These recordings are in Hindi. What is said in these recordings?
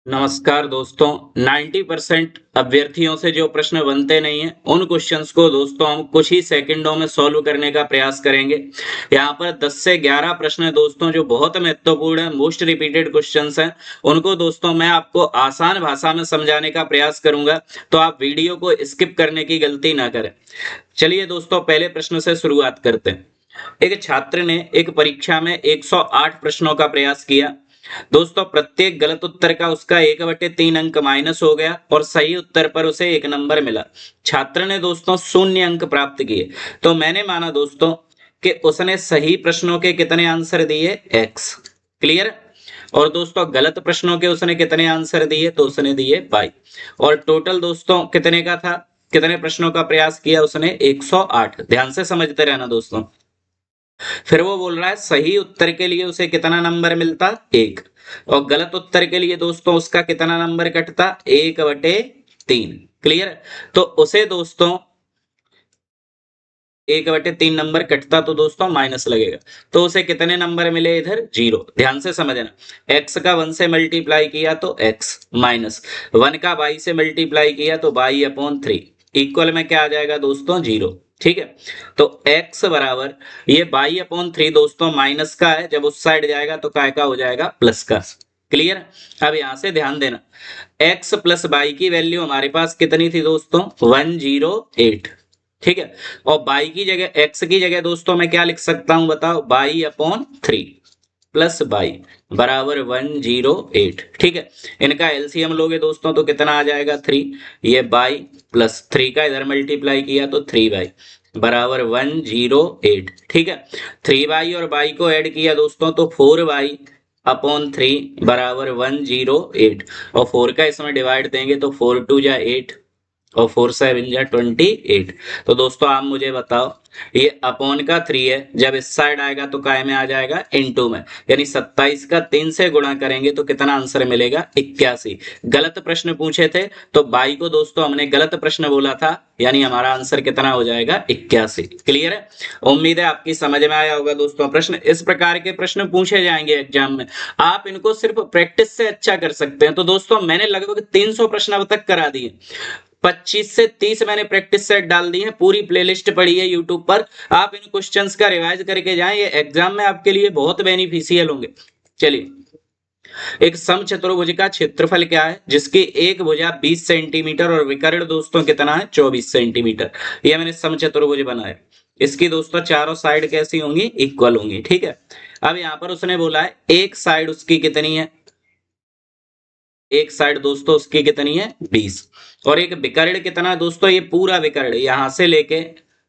नमस्कार दोस्तों। 90% अभ्यर्थियों से जो प्रश्न बनते नहीं हैं उन क्वेश्चंस को दोस्तों हम कुछ ही सेकंडों में सॉल्व करने का प्रयास करेंगे। यहाँ पर 10 से 11 प्रश्न है दोस्तों जो बहुत महत्वपूर्ण है, मोस्ट रिपीटेड क्वेश्चंस हैं। उनको दोस्तों मैं आपको आसान भाषा में समझाने का प्रयास करूंगा, तो आप वीडियो को स्किप करने की गलती ना करें। चलिए दोस्तों, पहले प्रश्न से शुरुआत करते हैं। एक छात्र ने एक परीक्षा में 108 प्रश्नों का प्रयास किया। दोस्तों प्रत्येक गलत उत्तर का उसका 1/3 अंक माइनस हो गया और सही उत्तर पर उसे 1 नंबर मिला। छात्र ने दोस्तों 0 अंक प्राप्त किए। तो मैंने माना दोस्तों कि उसने सही प्रश्नों के कितने आंसर दिए, x। क्लियर। और दोस्तों गलत प्रश्नों के उसने कितने आंसर दिए, तो उसने दिए y। और टोटल दोस्तों कितने का था, कितने प्रश्नों का प्रयास किया उसने, 108। ध्यान से समझते रहना दोस्तों। फिर वो बोल रहा है सही उत्तर के लिए उसे कितना नंबर मिलता, 1। और गलत उत्तर के लिए दोस्तों उसका कितना नंबर कटता, 1/3। क्लियर। तो उसे दोस्तों 1/3 नंबर कटता तो दोस्तों माइनस लगेगा। तो उसे कितने नंबर मिले, इधर 0। ध्यान से समझना, x का 1 से मल्टीप्लाई किया तो x माइनस 1 का y से मल्टीप्लाई किया तो y/3 इक्वल में क्या आ जाएगा दोस्तों, 0। ठीक है। तो x बराबर ये y/3 दोस्तों माइनस का है, जब उस साइड जाएगा तो काय का हो जाएगा, प्लस का। क्लियर। अब यहां से ध्यान देना, x प्लस y की वैल्यू हमारे पास कितनी थी दोस्तों, 108। ठीक है। और y की जगह, x की जगह दोस्तों मैं क्या लिख सकता हूं बताओ, y/3 प्लस y बराबर 108। ठीक है। इनका एलसीएम लोगे दोस्तों तो कितना आ जाएगा, 3। ये y प्लस 3 का इधर मल्टीप्लाई किया तो 3y बराबर 108। ठीक है। 3y और y को ऐड किया दोस्तों तो 4y/3 बराबर 108। और 4 का इसमें डिवाइड देंगे तो 4 2 जा 8 और 4 7 जा 28। तो दोस्तों आप मुझे बताओ, ये अपॉन का 3 है, जब इस साइड आएगा तो काय में आ जाएगा, इनटू में। यानी 27 का 3 से गुणा करेंगे तो कितना आंसर मिलेगा, 81। गलत प्रश्न पूछे थे तो बाई को दोस्तों हमने गलत प्रश्न बोला था, यानी हमारा आंसर कितना हो जाएगा, 81। क्लियर है। उम्मीद है आपकी समझ में आया होगा दोस्तों। प्रश्न इस प्रकार के प्रश्न पूछे जाएंगे एग्जाम में, आप इनको सिर्फ प्रैक्टिस से अच्छा कर सकते हैं। तो दोस्तों मैंने लगभग 300 प्रश्न अब तक करा दिए, 25 से 30 मैंने प्रैक्टिस सेट डाल दी है, पूरी प्लेलिस्ट पड़ी है यूट्यूब पर। आप इन क्वेश्चंस का रिवाइज करके जाएं, ये एग्जाम में आपके लिए बहुत बेनिफिशियल होंगे। चलिए, एक समचतुर्भुज का क्षेत्रफल क्या है जिसकी एक भुजा 20 सेंटीमीटर और विकर्ण दोस्तों कितना है, 24 सेंटीमीटर। ये मैंने समचतुर्भुज बनाया। इसकी दोस्तों चारों साइड कैसी होंगी, इक्वल होंगी। ठीक है। अब यहां पर उसने बोला है एक साइड उसकी कितनी है, एक साइड दोस्तों उसकी कितनी है, 20। और एक विकर्ण कितना है दोस्तों, ये पूरा विकर्ण यहां से लेके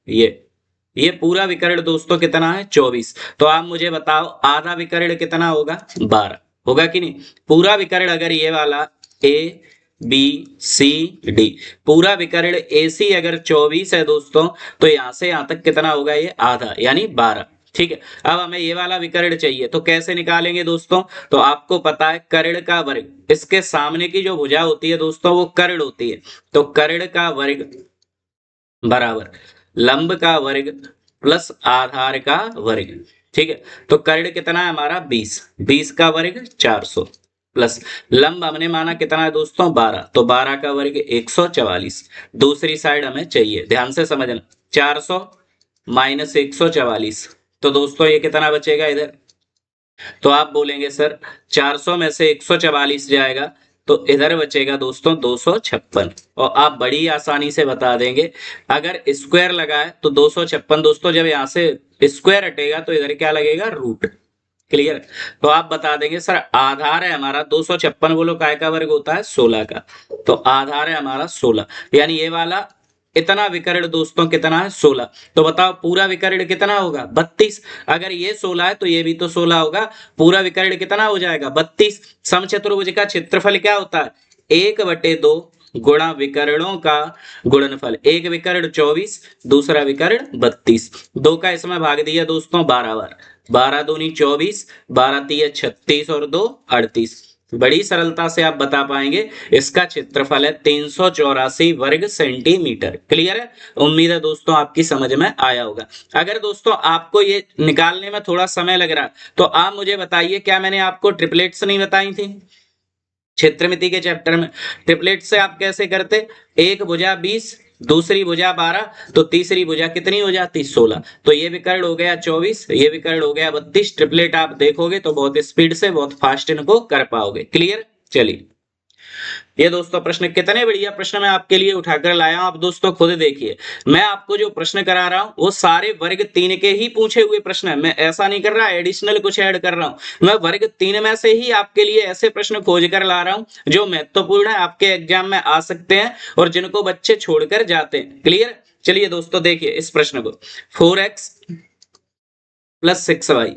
ये पूरा विकर्ण दोस्तों कितना है, 24। तो आप मुझे बताओ आधा विकर्ण कितना होगा, 12 होगा कि नहीं। पूरा विकर्ण अगर ये वाला ए बी सी डी, पूरा विकर्ण ए सी अगर 24 है दोस्तों, तो यहां से यहां तक कितना होगा, ये आधा यानी 12। ठीक है। अब हमें ये वाला विकर्ण चाहिए, तो कैसे निकालेंगे दोस्तों, तो आपको पता है कर्ण का वर्ग, इसके सामने की जो भुजा होती है दोस्तों वो कर्ण होती है। तो कर्ण का वर्ग बराबर लंब का वर्ग प्लस आधार का वर्ग। ठीक है। तो कर्ण कितना है हमारा, 20, 20 का वर्ग 400 प्लस लंब हमने माना कितना है दोस्तों, 12, तो 12 का वर्ग 144। दूसरी साइड हमें चाहिए, ध्यान से समझना, 400 माइनस 144, तो दोस्तों ये कितना बचेगा इधर। तो आप बोलेंगे सर 400 में से 144 जाएगा तो इधर बचेगा दोस्तों 256। और आप बड़ी आसानी से बता देंगे, अगर स्क्वायर लगा है तो 256 दोस्तों, जब यहां से स्क्वायर हटेगा तो इधर क्या लगेगा, रूट। क्लियर। तो आप बता देंगे सर आधार है हमारा 256, बोलो काय का वर्ग होता है, 16 का। तो आधार है हमारा 16, यानी ये वाला इतना विकर्ण दोस्तों कितना है, 16। तो बताओ पूरा विकर्ण कितना होगा, 32। अगर ये 16 है तो ये भी तो 16 होगा, पूरा विकर्ण कितना हो जाएगा, 32। समचतुर्भुज का क्षेत्रफल क्या होता है, 1/2 गुणा विकर्णों का गुणनफल। एक विकर्ण 24, दूसरा विकर्ण 32। 2 का इसमें भाग दिया दोस्तों 12 बार, 12 दूनी 24, 12 तिया 36 और 2 38। बड़ी सरलता से आप बता पाएंगे, इसका क्षेत्रफल है 384 वर्ग सेंटीमीटर। क्लियर है। उम्मीद है दोस्तों आपकी समझ में आया होगा। अगर दोस्तों आपको ये निकालने में थोड़ा समय लग रहा है तो आप मुझे बताइए, क्या मैंने आपको ट्रिपलेट्स नहीं बताई थी, क्षेत्रमिति के चैप्टर में। ट्रिपलेट से आप कैसे करते, एक भुजा 20, दूसरी भुजा 12, तो तीसरी भुजा कितनी हो जाती 16, तो ये विकर्ण हो गया 24, ये विकर्ण हो गया 32। ट्रिपलेट आप देखोगे तो बहुत स्पीड से बहुत फास्ट इनको कर पाओगे। क्लियर। चलिए ये दोस्तों प्रश्न कितने बढ़िया प्रश्न मैं आपके लिए उठाकर लाया हूं, आप दोस्तों खुद देखिए। मैं आपको जो प्रश्न करा रहा हूं वो सारे वर्ग 3 के ही पूछे हुए प्रश्न है, मैं ऐसा नहीं कर रहा एडिशनल कुछ ऐड कर रहा हूं। मैं वर्ग 3 में से ही आपके लिए ऐसे प्रश्न खोज कर ला रहा हूं जो महत्वपूर्ण है, आपके एग्जाम में आ सकते हैं और जिनको बच्चे छोड़कर जाते हैं। क्लियर। चलिए दोस्तों देखिए इस प्रश्न को, 4x प्लस 6y,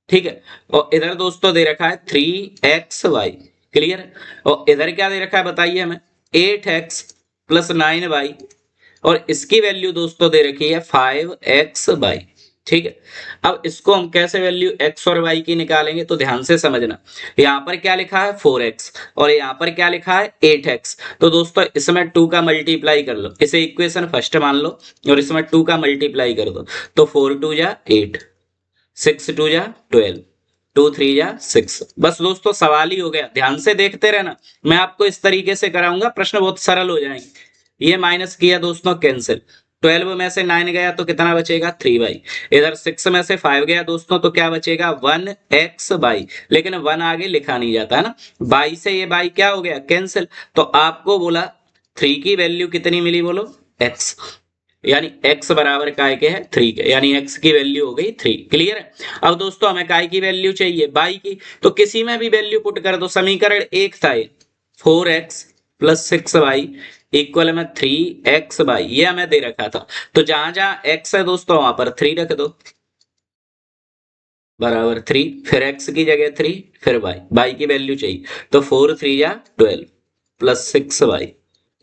ठीक है, और इधर दोस्तों दे रखा है 3xy। क्लियर। और इधर क्या दे रखा है बताइए हमें, 8x प्लस 9y, और इसकी वैल्यू दोस्तों दे रखी है 5xy। ठीक है। अब इसको हम कैसे वैल्यू x और y की निकालेंगे, तो ध्यान से समझना। यहाँ पर क्या लिखा है 4x और यहाँ पर क्या लिखा है 8x, तो दोस्तों इसमें 2 का मल्टीप्लाई कर लो, इसे इक्वेशन फर्स्ट मान लो और इसमें 2 का मल्टीप्लाई कर दो, तो 4 2 जा 8, 6 2 जा 12, 2 3 जा 6। बस दोस्तों सवाल ही हो गया, ध्यान से देखते रहना, मैं आपको इस तरीके से कराऊंगा, प्रश्न बहुत सरल हो जाएंगे। ये माइनस किया दोस्तों कैंसिल, 12 में से 9 गया तो कितना बचेगा 3y, इधर 6 में से 5 गया दोस्तों तो क्या बचेगा 1xy, लेकिन 1 आगे लिखा नहीं जाता है ना, y से ये y क्या हो गया कैंसिल, तो आपको बोला 3 की वैल्यू कितनी मिली बोलो x, यानी x बराबर काय के है 3 के, यानी x की वैल्यू हो गई 3। क्लियर है। अब दोस्तों हमें काय की वैल्यू चाहिए y की, तो किसी में भी वैल्यू पुट कर दो, समीकरण एक था ये 4x प्लस 6y इक्वल में 3xy, ये हमें दे रखा था, तो जहां जहां x है दोस्तों वहां पर 3 रख दो बराबर 3, फिर x की जगह 3, फिर y की वैल्यू चाहिए, तो 4 3 जा 12 प्लस 6y,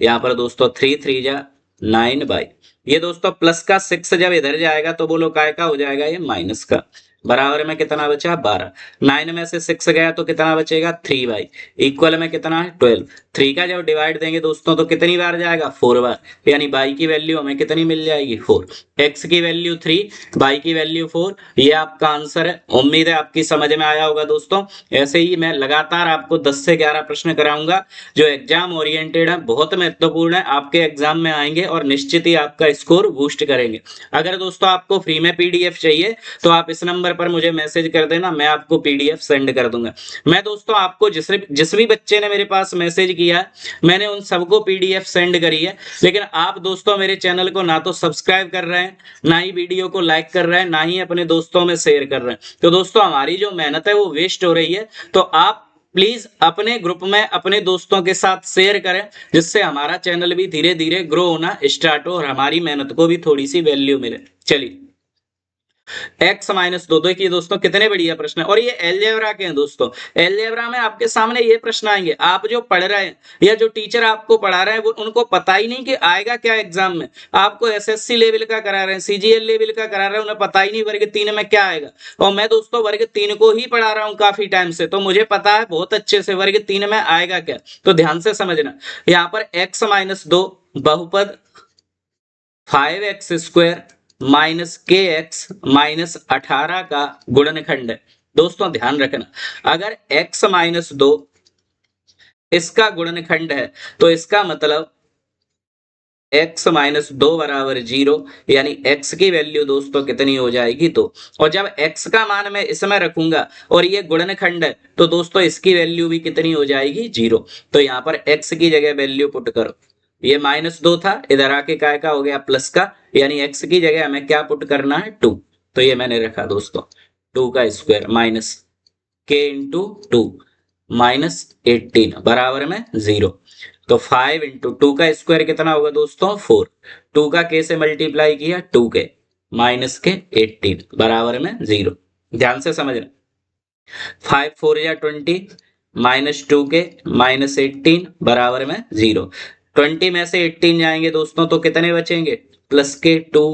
यहाँ पर दोस्तों 3 3 जा 9y, ये दोस्तों प्लस का 6 जब इधर जाएगा तो बोलो काय का हो जाएगा ये माइनस का, बराबर में कितना बचा 12, 9 में से 6 गया तो कितना बचेगा 3y, इक्वल में कितना है 12, 3 का जब डिवाइड देंगे दोस्तों तो कितनी बार जाएगा 4 बार, यानी y की वैल्यू हमें कितनी मिल जाएगी 4, x की वैल्यू 3, y की वैल्यू 4, ये आपका आंसर है। उम्मीद है आपकी समझ में आया होगा दोस्तों। ऐसे ही मैं लगातार आपको 10 से 11 प्रश्न कराऊंगा जो एग्जाम ओरिएंटेड है, बहुत महत्वपूर्ण है, आपके एग्जाम में आएंगे और निश्चित ही आपका स्कोर बूस्ट करेंगे। अगर दोस्तों आपको फ्री में पीडीएफ चाहिए तो आप इस नंबर पर मुझे मैसेज कर देना, मैं आपको पीडीएफ सेंड कर दूंगा। मैं दोस्तों आपको जिस भी बच्चे ने मेरे पास मैसेज किया मैंने उन सबको पीडीएफ सेंड करी है, लेकिन आप दोस्तों मेरे चैनल को ना तो सब्सक्राइब कर रहे हैं, ना ही वीडियो को लाइक कर रहे हैं, ना ही अपने दोस्तों में शेयर कर रहे हैं, तो दोस्तों हमारी जो मेहनत है वो वेस्ट हो रही है। तो आप प्लीज अपने ग्रुप में अपने दोस्तों के साथ शेयर करें, जिससे हमारा चैनल भी धीरे धीरे ग्रो होना स्टार्ट हो और हमारी मेहनत को भी थोड़ी सी वैल्यू मिले। चलिए x माइनस 2 देखिए दोस्तों कितने बढ़िया प्रश्न है, और ये एलजेब्रा के हैं दोस्तों। एलजेब्रा में आपके सामने ये प्रश्न आएंगे, आप जो पढ़ रहे हैं या जो टीचर आपको पढ़ा रहे हैं वो उनको पता ही नहीं कि आएगा क्या एग्जाम में। आपको एसएससी लेवल का करा रहे हैं, सीजीएल लेवल का करा रहे हैं, उन्हें पता ही नहीं वर्ग 3 में क्या आएगा। और मैं दोस्तों वर्ग 3 को ही पढ़ा रहा हूँ काफी टाइम से, तो मुझे पता है बहुत अच्छे से वर्ग 3 में आएगा क्या। तो ध्यान से समझना, यहाँ पर x माइनस 2 बहुपद 5x स्क्वायर माइनस के एक्स माइनस 18 का गुणनखंड है। दोस्तों ध्यान रखना, अगर x माइनस 2 इसका गुणनखंड है तो इसका मतलब x माइनस 2 बराबर 0, यानी x की वैल्यू दोस्तों कितनी हो जाएगी तो, और जब x का मान मैं इसमें रखूंगा और ये गुणनखंड है तो दोस्तों इसकी वैल्यू भी कितनी हो जाएगी 0। तो यहाँ पर x की जगह वैल्यू पुट करो, ये माइनस 2 था, इधर आके काय का हो गया प्लस का, यानी x की जगह हमें क्या पुट करना है 2, तो ये मैंने रखा दोस्तों 2 का square minus k into 2 minus 18 बराबर में 0। तो 5 इंटू 2 का स्क्वायर कितना होगा दोस्तों 4, 2 का k से मल्टीप्लाई किया 2k माइनस के 18 बराबर में 0। ध्यान से समझना, 5 4 या 20 माइनस 2k माइनस 18 बराबर में 0। 20 में से 18 जाएंगे दोस्तों तो कितने बचेंगे प्लस के 2,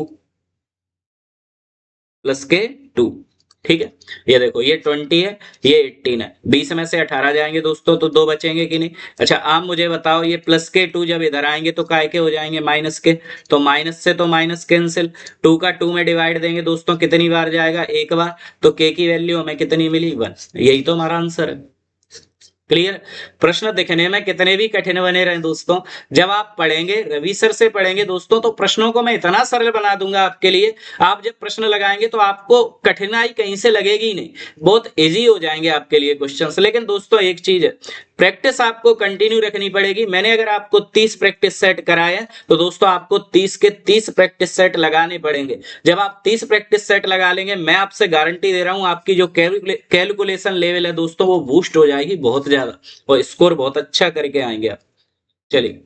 ठीक है। ये देखो ये 20 है ये 18 है, 20 में से 18 जाएंगे दोस्तों तो 2 बचेंगे कि नहीं। अच्छा आप मुझे बताओ, ये प्लस के 2 जब इधर आएंगे तो काय के हो जाएंगे माइनस के, तो माइनस से तो माइनस कैंसिल, 2 का 2 में डिवाइड देंगे दोस्तों कितनी बार जाएगा एक बार, तो के की वैल्यू हमें कितनी मिली 1, यही तो हमारा आंसर है। क्लियर। प्रश्न दिखने में कितने भी कठिन बने रहे दोस्तों, जब आप पढ़ेंगे, रवि सर से पढ़ेंगे दोस्तों, तो प्रश्नों को मैं इतना सरल बना दूंगा आपके लिए। आप जब प्रश्न लगाएंगे तो आपको कठिनाई कहीं से लगेगी ही नहीं, बहुत इजी हो जाएंगे आपके लिए क्वेश्चंस। लेकिन दोस्तों एक चीज है, प्रैक्टिस आपको कंटिन्यू रखनी पड़ेगी। मैंने अगर आपको 30 प्रैक्टिस सेट कराए हैं तो दोस्तों आपको 30 के 30 प्रैक्टिस सेट लगाने पड़ेंगे। जब आप 30 प्रैक्टिस सेट लगा लेंगे, मैं आपसे गारंटी दे रहा हूं, आपकी जो कैलकुलेशन लेवल है दोस्तों वो बूस्ट हो जाएगी बहुत ज्यादा, और स्कोर बहुत अच्छा करके आएंगे आप। चलिए,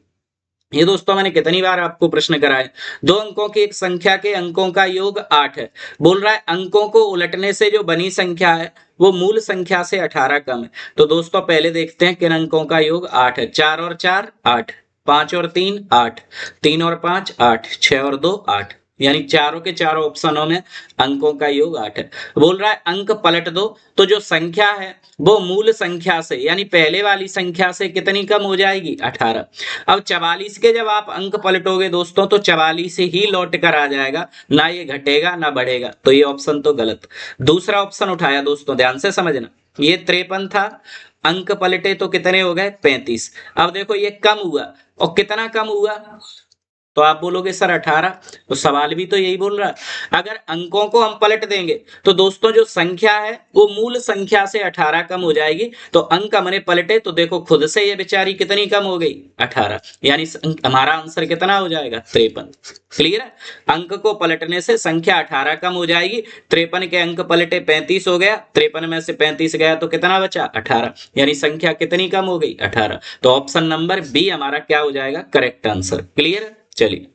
ये दोस्तों मैंने कितनी बार आपको प्रश्न कराए। 2 अंकों की एक संख्या के अंकों का योग 8 है। बोल रहा है अंकों को उलटने से जो बनी संख्या है वो मूल संख्या से 18 कम है। तो दोस्तों पहले देखते हैं किन अंकों का योग 8 है। 4 और 4 8, 5 और 3 8, 3 और 5 8, 6 और 2 8, यानी चारों के चारों ऑप्शनों में अंकों का योग 8 है। बोल रहा है अंक पलट दो, तो जो संख्या है वो मूल संख्या से यानी पहले वाली संख्या से कितनी कम हो जाएगी, 18। अब 44 के जब आप अंक पलटोगे दोस्तों तो 44 ही लौट कर आ जाएगा, ना ये घटेगा ना बढ़ेगा, तो ये ऑप्शन तो गलत। दूसरा ऑप्शन उठाया दोस्तों, ध्यान से समझना, ये 53 था, अंक पलटे तो कितने हो गए, 35। अब देखो ये कम हुआ, और कितना कम हुआ, तो आप बोलोगे सर 18, तो सवाल भी तो यही बोल रहा है। अगर अंकों को हम पलट देंगे तो दोस्तों जो संख्या है वो मूल संख्या से 18 कम हो जाएगी, तो अंक हमने पलटे तो देखो खुद से ये बेचारी कितनी कम हो गई, 18, यानी हमारा आंसर कितना हो जाएगा, 53। क्लियर है, अंक को पलटने से संख्या 18 कम हो जाएगी। 53 के अंक पलटे 35 हो गया, 53 में से 35 गया तो कितना बचा, 18, यानी संख्या कितनी कम हो गई, 18। तो ऑप्शन नंबर बी हमारा क्या हो जाएगा, करेक्ट आंसर। क्लियर है। चलिए,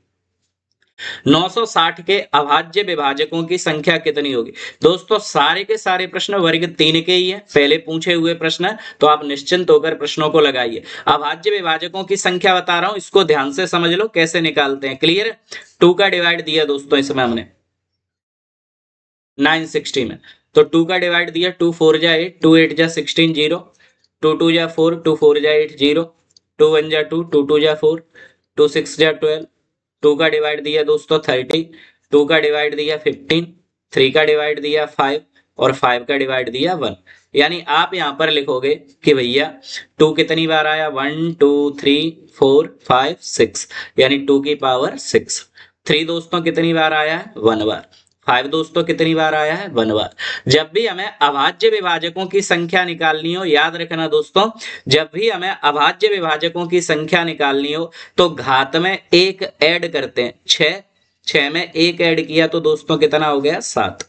960 के अभाज्य विभाजकों की संख्या कितनी होगी। दोस्तों सारे के सारे प्रश्न वर्ग 3 के ही हैं, पहले पूछे हुए प्रश्न है, तो आप निश्चिंत होकर प्रश्नों को लगाइए। अभाज्य विभाजकों की संख्या बता रहा हूं, इसको ध्यान से समझ लो कैसे निकालते हैं। क्लियर है। 2 का डिवाइड दिया दोस्तों इसमें हमने 960 में, तो 2 का डिवाइड दिया, 2 4 जा 8, 2 8 जा 16 0, 2 2 जा 4, 2 4 जा 8 0, 2 1 जा 2, 2 2 जा 4, 2 6 जा 12, 2 का डिवाइड दिया दोस्तों 30, 2 का डिवाइड दिया 15, 3 का डिवाइड दिया 5, और 5 का डिवाइड दिया 1। यानी आप यहां पर लिखोगे कि भैया 2 कितनी बार आया, 1 2 3 4 5 6, यानी 2 की पावर 6। 3 दोस्तों कितनी बार आया है, 1 बार। 5 दोस्तों कितनी बार आया है, 1 बार। जब भी हमें अभाज्य विभाजकों की संख्या निकालनी हो, याद रखना दोस्तों, जब भी हमें अभाज्य विभाजकों की संख्या निकालनी हो तो घात में 1 ऐड करते हैं। 6 में 1 ऐड किया तो दोस्तों कितना हो गया, 7।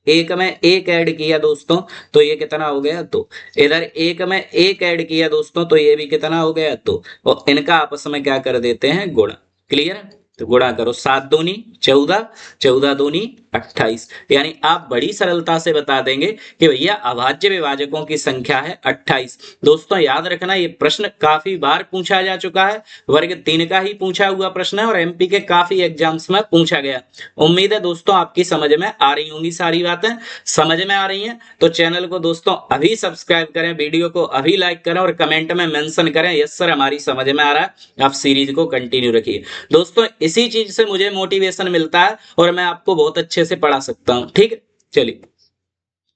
1 में 1 ऐड किया दोस्तों तो ये कितना हो गया, 2। इधर 1 में 1 ऐड किया दोस्तों तो ये भी कितना हो गया, 2। और इनका आपस में क्या कर देते हैं, गुणा। क्लियर, तो गुणा करो, 7 दूनी 14, 14 दूनी 28, यानी आप बड़ी सरलता से बता देंगे कि भैया अभाज्य विभाजकों की संख्या है 28। दोस्तों याद रखना ये प्रश्न काफी बार पूछा जा चुका है, वर्ग 3 का ही पूछा हुआ प्रश्न है, और एमपी के काफी एग्जाम्स में पूछा गया। उम्मीद है दोस्तों आपकी समझ में आ रही होंगी, सारी बातें समझ में आ रही हैं तो चैनल को दोस्तों अभी सब्सक्राइब करें, वीडियो को अभी लाइक करें, और कमेंट में मेंशन करें यस सर हमारी समझ में आ रहा है। आप सीरीज को कंटिन्यू रखिए दोस्तों, इसी चीज से मुझे मोटिवेशन मिलता है और मैं आपको बहुत अच्छे से पढ़ा सकता हूं। ठीक है, चलिए,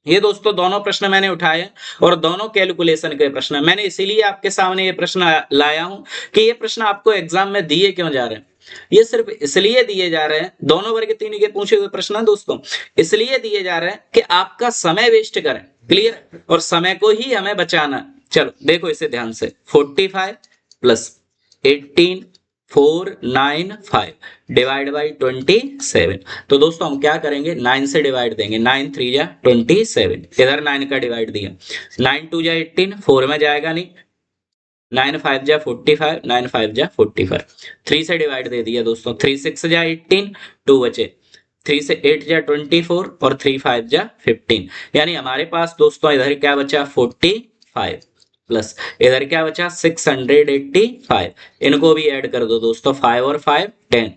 ये दोस्तों दोनों प्रश्न मैंने उठाए और दोनों कैलकुलेशन के प्रश्न मैंने इसीलिए आपके सामने ये प्रश्न लाया हूं कि ये प्रश्न आपको एग्जाम में दिए क्यों जा रहे हैं। ये सिर्फ इसलिए दिए जा रहे हैं, दोनों वर्ग 3 के पूछे हुए प्रश्न दोस्तों इसलिए दिए जा रहे हैं कि आपका समय वेस्ट करें। क्लियर, और समय को ही हमें बचाना। चलो देखो इसे ध्यान से, 45 प्लस 18 495 डिवाइड बाई 27। तो दोस्तों हम क्या करेंगे, 9 से डिवाइड देंगे, 9 3 जा 27, इधर 9 का डिवाइड दिया, 9 2 जा 18, 4 में जाएगा नहीं, 9 5 जा 45, 9 5 जा 45, 3 से डिवाइड दे दिया दोस्तों, 3 6 जा 18, 2 बचे, 3 से 8 जा 24, और 3 5 जा 15, यानी हमारे पास दोस्तों इधर क्या बचा, 45 प्लस इधर क्या बचा, 685। इनको भी ऐड कर दो दोस्तों, 5 और 5 10,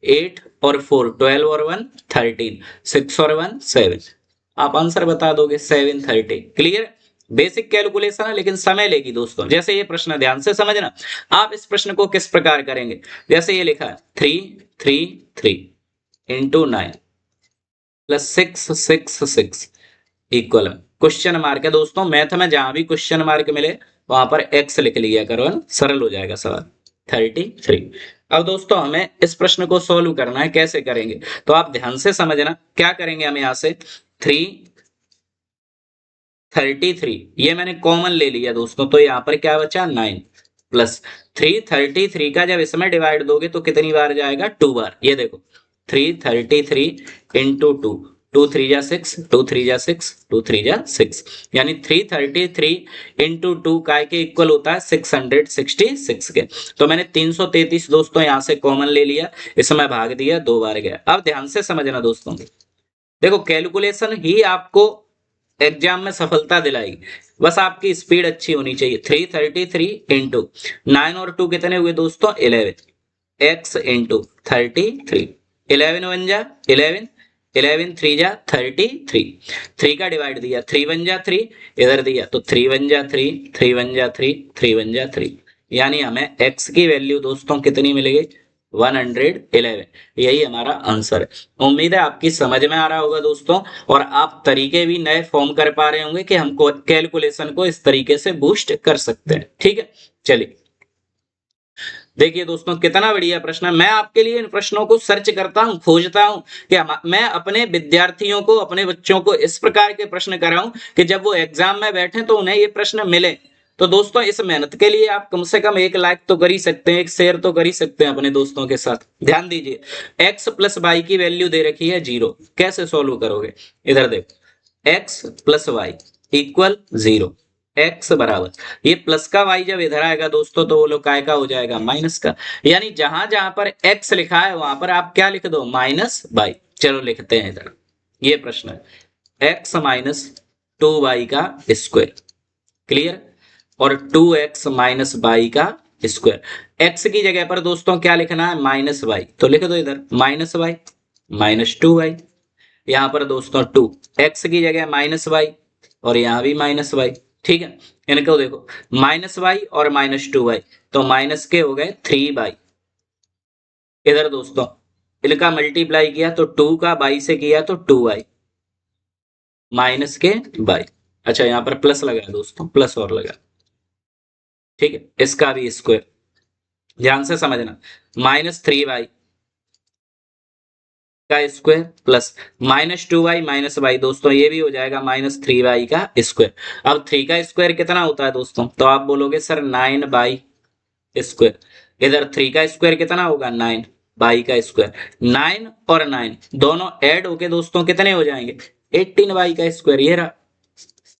8 और 4 12 और 1 13, 6 और 1 7। आप आंसर बता दोगे 730। क्लियर, बेसिक कैलकुलेशन है लेकिन समय लेगी दोस्तों। जैसे ये प्रश्न ध्यान से समझना, आप इस प्रश्न को किस प्रकार करेंगे, जैसे ये लिखा है 3 3 3 into 9 plus 6 6 6 equal question mark है दोस्तों। मैथ में जहां भी क्वेश्चन मार्क मिले वहां पर x लिख लिया करो, है ना, सरल हो जाएगा सवाल। 33। अब दोस्तों हमें इस प्रश्न को सोल्व करना है, कैसे करेंगे तो आप ध्यान से समझना। क्या करेंगे हम यहाँ से 333 ये मैंने कॉमन ले लिया दोस्तों, तो यहाँ पर क्या बचा 9 प्लस 333 का जब इसमें डिवाइड दोगे तो कितनी बार जाएगा 2 बार। ये देखो 333 इंटू 2, 2 3 जा 6, 2 3 जा 6, 2 3 जा 6, यानी 333 इंटू 2 काय के इक्वल होता है 666 के। तो मैंने 333 दोस्तों यहाँ से कॉमन ले लिया, इसमें भाग दिया, 2 बार गया। अब ध्यान से समझना दोस्तों, देखो कैलकुलेशन ही आपको एग्जाम में सफलता दिलाएगी, बस आपकी स्पीड अच्छी होनी चाहिए। 333 इंटू 9 और 2 कितने हुए दोस्तों 11, x इंटू 33, 11 वन जा 11, 11 3 जा 33, 3 का डिवाइड दिया 3 वन जा 3, इधर दिया तो 3 वन जा 3, 3 वन जा 3, 3 वन जा 3, यानी हमें x की वैल्यू दोस्तों कितनी मिलेगी 111। यही हमारा आंसर है। उम्मीद है आपकी समझ में आ रहा होगा दोस्तों, और आप तरीके भी नए फॉर्म कर पा रहे होंगे कि हम कैलकुलेशन को इस तरीके से बूस्ट कर सकते हैं। ठीक है, चलिए देखिए दोस्तों कितना बढ़िया प्रश्न है। मैं आपके लिए इन प्रश्नों को सर्च करता हूं, खोजता हूं कि मैं अपने विद्यार्थियों को, अपने बच्चों को इस प्रकार के प्रश्न कराऊं कि जब वो एग्जाम में बैठे तो उन्हें ये प्रश्न मिले। तो दोस्तों इस मेहनत के लिए आप कम से कम एक लाइक तो कर ही सकते हैं, एक शेयर तो कर ही सकते हैं अपने दोस्तों के साथ। ध्यान दीजिए, x प्लस वाई की वैल्यू दे रखी है 0, कैसे सोल्व करोगे, इधर देखो x plus y equal 0, x बराबर ये प्लस का y जब इधर आएगा दोस्तों तो वो लोग काय का हो जाएगा माइनस का, यानी जहां जहां पर x लिखा है वहां पर आप क्या लिख दो माइनस वाई। चलो लिखते हैं इधर, ये प्रश्न है x माइनस 2y का स्क्वायर, क्लियर, और 2x माइनस वाई का स्क्वायर। x की जगह पर दोस्तों क्या लिखना है माइनस वाई, तो लिख दो इधर माइनस वाई माइनस 2y, यहां पर दोस्तों 2 x की जगह माइनस वाई और यहां भी माइनस वाई। ठीक है, इनको देखो माइनस वाई और माइनस 2y, तो माइनस के हो गए 3y, इधर दोस्तों इनका मल्टीप्लाई किया तो 2 का बाई से किया तो 2y माइनस के बाई। अच्छा यहां पर प्लस लगा दोस्तों, प्लस और लगा, ठीक है, इसका भी स्क्वायर, ध्यान से समझना, माइनस 3y का square plus minus 2y minus y, दोस्तों ये भी हो जाएगा माइनस 3y का स्क्वायर। अब 3 का स्क्वायर कितना होता है दोस्तों, तो आप बोलोगे सर 9y स्क्वायर, इधर 3 का स्क्वायर कितना होगा 9 y का स्क्वायर, 9 और 9 दोनों ऐड होके दोस्तों कितने हो जाएंगे 18y का स्क्वायर। ये रहा,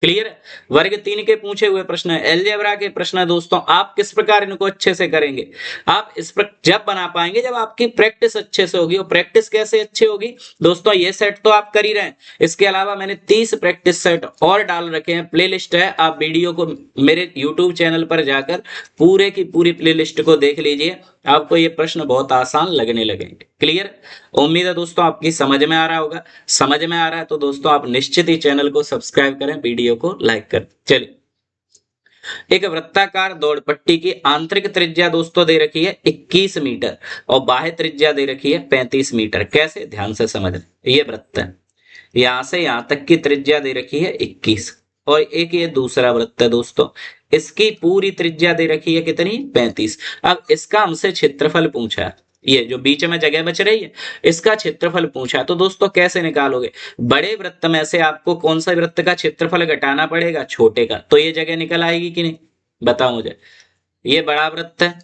क्लियर। वर्ग 3 के पूछे हुए प्रश्न है, अलजेब्रा के प्रश्न है दोस्तों, आप किस प्रकार इनको अच्छे से करेंगे, आप इस पर जब बना पाएंगे जब आपकी प्रैक्टिस अच्छे से होगी। और प्रैक्टिस कैसे अच्छी होगी दोस्तों, ये सेट तो आप कर ही रहे हैं, इसके अलावा मैंने 30 प्रैक्टिस सेट और डाल रखे हैं, प्लेलिस्ट है, आप वीडियो को मेरे यूट्यूब चैनल पर जाकर पूरे की पूरी प्लेलिस्ट को देख लीजिए, आपको ये प्रश्न बहुत आसान लगने लगेंगे। क्लियर, उम्मीद है दोस्तों आपकी समझ में आ रहा होगा। समझ में आ रहा है तो दोस्तों आप निश्चित ही चैनल को सब्सक्राइब करें, वीडियो को लाइक करें। चलिए, एक वृत्ताकार दौड़ पट्टी की आंतरिक त्रिज्या दोस्तों दे रखी है 21 मीटर और बाह्य त्रिज्या दे रखी है 35 मीटर। कैसे, ध्यान से समझना, ये वृत्त है, यहां से यहां तक की त्रिज्या दे रखी है 21 और एक ये दूसरा वृत्त है दोस्तों, इसकी पूरी त्रिज्या दे रखी है कितनी 35। अब इसका हमसे क्षेत्रफल पूछा है, ये जो बीच में जगह बच रही है इसका क्षेत्रफल पूछा, तो दोस्तों कैसे निकालोगे, बड़े वृत्त में से आपको कौन सा वृत्त का क्षेत्रफल घटाना पड़ेगा छोटे का, तो ये जगह निकल आएगी कि नहीं बताओ मुझे। ये बड़ा वृत्त है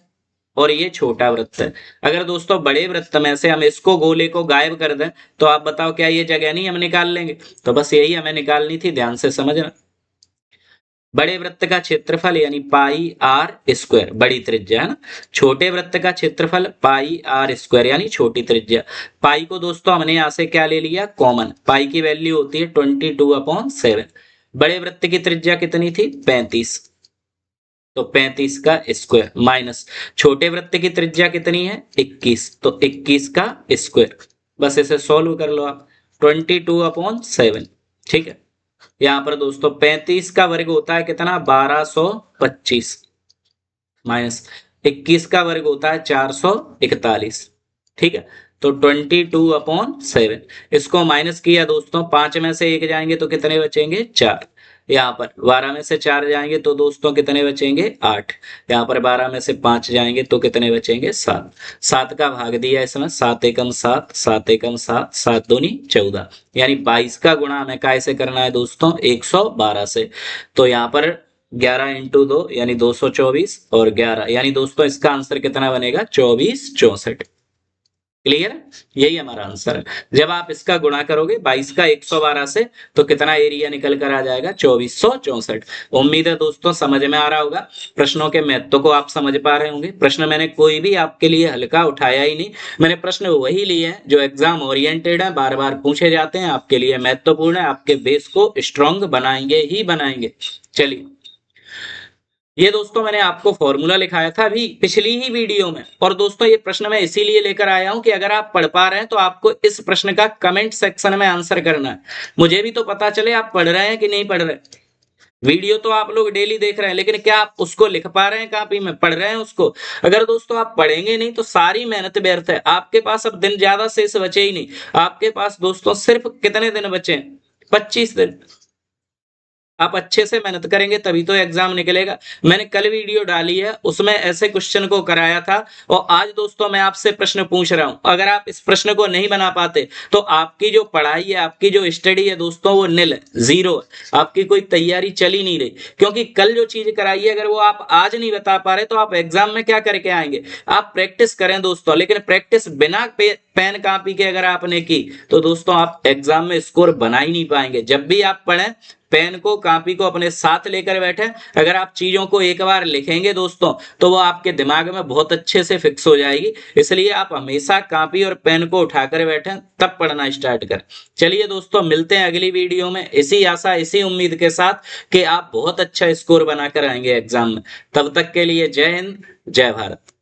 और ये छोटा वृत्त है, अगर दोस्तों बड़े वृत्त में से हम इसको गोले को गायब कर दें तो आप बताओ क्या ये जगह नहीं हम निकाल लेंगे, तो बस यही हमें निकालनी थी, ध्यान से समझना। बड़े वृत्त का क्षेत्रफल यानी पाई आर स्क्वायर, बड़ी त्रिज्या है ना, छोटे वृत्त का क्षेत्रफल पाई आर स्क्वायर यानी छोटी त्रिज्या। पाई को दोस्तों हमने यहां से क्या ले लिया कॉमन, पाई की वैल्यू होती है 22/7। बड़े वृत्त की त्रिज्या कितनी थी 35, तो 35 का स्क्वायर माइनस छोटे वृत्त की त्रिज्या कितनी है 21, तो 21 का स्क्वायर। बस इसे सॉल्व कर लो आप, 22/7। ठीक है, यहां पर दोस्तों 35 का वर्ग होता है कितना 1225 माइनस 21 का वर्ग होता है 441। ठीक है, तो 22/7, इसको माइनस किया दोस्तों, 5 में से 1 जाएंगे तो कितने बचेंगे 4, यहाँ पर 12 में से 4 जाएंगे तो दोस्तों कितने बचेंगे 8। यहाँ पर 12 में से 5 जाएंगे तो कितने बचेंगे 7। 7 का भाग दिया इसमें, 7 एकम 7, 7 एकम 7, 7 दूनी 14, यानी 22 का गुणा हमें काय से करना है दोस्तों 112 से। तो यहाँ पर 11 इंटू 2 यानी 224 और 11 यानी दोस्तों इसका आंसर कितना बनेगा 2464। क्लियर, यही हमारा आंसर है। जब आप इसका गुणा करोगे 22 का 112 से तो कितना एरिया निकल कर आ जाएगा 2464। उम्मीद है दोस्तों समझ में आ रहा होगा, प्रश्नों के महत्व को आप समझ पा रहे होंगे। प्रश्न मैंने कोई भी आपके लिए हल्का उठाया ही नहीं, मैंने प्रश्न वही लिए हैं जो एग्जाम ओरिएंटेड है, बार बार पूछे जाते हैं, आपके लिए महत्वपूर्ण है, आपके बेस को स्ट्रांग बनाएंगे ही बनाएंगे। चलिए, ये दोस्तों मैंने आपको फॉर्मूला लिखाया था अभी पिछली ही वीडियो में, और दोस्तों ये प्रश्न मैं इसीलिए लेकर आया हूं कि अगर आप पढ़ पा रहे हैं तो आपको इस प्रश्न का कमेंट सेक्शन में आंसर करना है, मुझे भी तो पता चले आप पढ़ रहे हैं कि नहीं पढ़ रहे। वीडियो तो आप लोग डेली देख रहे हैं, लेकिन क्या आप उसको लिख पा रहे हैं, कॉपी में पढ़ रहे हैं उसको? अगर दोस्तों आप पढ़ेंगे नहीं तो सारी मेहनत व्यर्थ है। आपके पास अब दिन ज्यादा शेष बचे ही नहीं, आपके पास दोस्तों सिर्फ कितने दिन बचे हैं 25 दिन। आप अच्छे से मेहनत करेंगे तभी तो एग्जाम निकलेगा। मैंने कल वीडियो डाली है उसमें ऐसे क्वेश्चन को कराया था, और आज दोस्तों मैं आपसे प्रश्न पूछ रहा हूं, अगर आप इस प्रश्न को नहीं बना पाते तो आपकी जो पढ़ाई है, आपकी जो स्टडी है दोस्तों वो निल है, जीरो है, आपकी कोई तैयारी चल ही नहीं रही। क्योंकि कल जो चीज कराई है अगर वो आप आज नहीं बता पा रहे तो आप एग्जाम में क्या करके आएंगे? आप प्रैक्टिस करें दोस्तों, लेकिन प्रैक्टिस बिना पेन कॉपी के अगर आपने की तो दोस्तों आप एग्जाम में स्कोर बना ही नहीं पाएंगे। जब भी आप पढ़ें पेन को कॉपी को अपने साथ लेकर बैठे, अगर आप चीजों को एक बार लिखेंगे दोस्तों तो वो आपके दिमाग में बहुत अच्छे से फिक्स हो जाएगी। इसलिए आप हमेशा कॉपी और पेन को उठाकर बैठें तब पढ़ना स्टार्ट करें। चलिए दोस्तों, मिलते हैं अगली वीडियो में इसी आशा इसी उम्मीद के साथ कि आप बहुत अच्छा स्कोर बनाकर आएंगे एग्जाम में। तब तक के लिए जय हिंद, जय भारत।